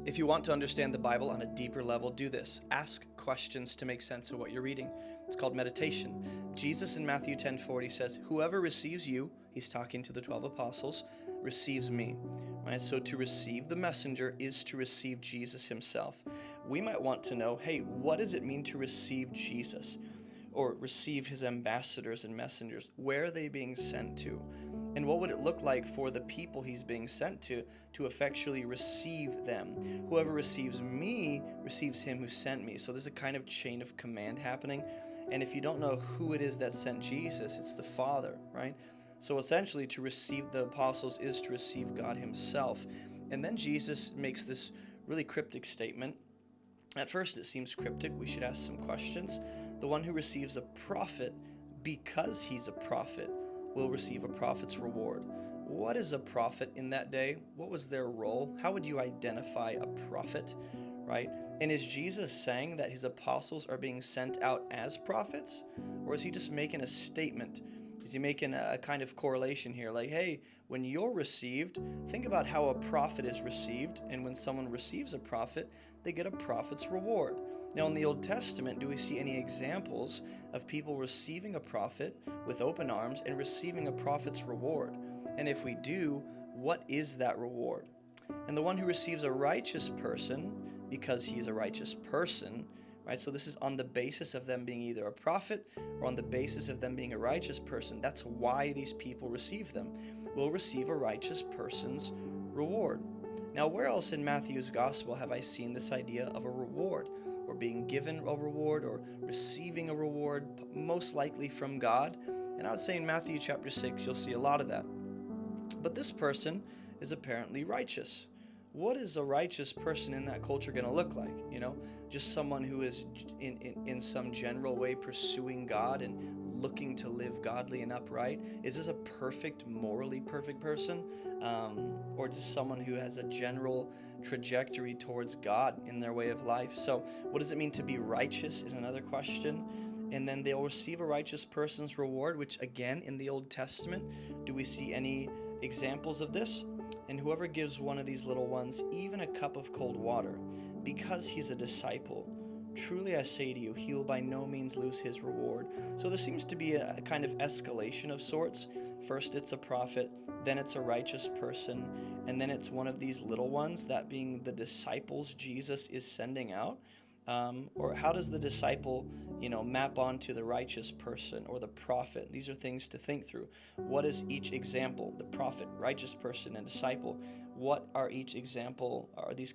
If you want to understand the Bible on a deeper level, do this. Ask questions to make sense of what you're reading. It's called meditation. Jesus in Matthew 10:40 says, "Whoever receives you," he's talking to the 12 apostles, "receives me." Right? So to receive the messenger is to receive Jesus himself. We might want to know, hey, what does it mean to receive Jesus? Or receive his ambassadors and messengers? Where are they being sent to? And what would it look like for the people he's being sent to effectually receive them? Whoever receives me receives him who sent me. So there's a kind of chain of command happening. And if you don't know who it is that sent Jesus, it's the Father, right? So essentially, to receive the apostles is to receive God himself. And then Jesus makes this really cryptic statement. At first, it seems cryptic. We should ask some questions. The one who receives a prophet because he's a prophet will receive a prophet's reward. What is a prophet in that day? What was their role? How would you identify a prophet, right? And is Jesus saying that his apostles are being sent out as prophets? Or is he just making a statement? Is he making a kind of correlation here? Like, hey, when you're received, think about how a prophet is received. And when someone receives a prophet, they get a prophet's reward. Now, in the Old Testament, do we see any examples of people receiving a prophet with open arms and receiving a prophet's reward? And if we do, what is that reward? And the one who receives a righteous person because he's a righteous person, right? So this is on the basis of them being either a prophet or on the basis of them being a righteous person. That's why these people receive them. Will receive a righteous person's reward. Now, where else in Matthew's gospel have I seen this idea of a reward, or being given a reward, or receiving a reward, most likely from God? And I would say in Matthew chapter 6, you'll see a lot of that. But this person is apparently righteous. What is a righteous person in that culture going to look like? Just someone who is in some general way pursuing God and looking to live godly and upright? Is this a perfect, morally perfect person? Or just someone who has a general trajectory towards God in their way of life? So what does it mean to be righteous is another question. And then they'll receive a righteous person's reward, which again, in the Old Testament, do we see any examples of this? And whoever gives one of these little ones even a cup of cold water, because he's a disciple, truly I say to you, he will by no means lose his reward. So there seems to be a kind of escalation of sorts. First it's a prophet, then it's a righteous person, and then it's one of these little ones, that being the disciples Jesus is sending out. Or how does the disciple, map onto the righteous person or the prophet? These are things to think through. What is each example? The prophet, righteous person, and disciple. What are each example? Are these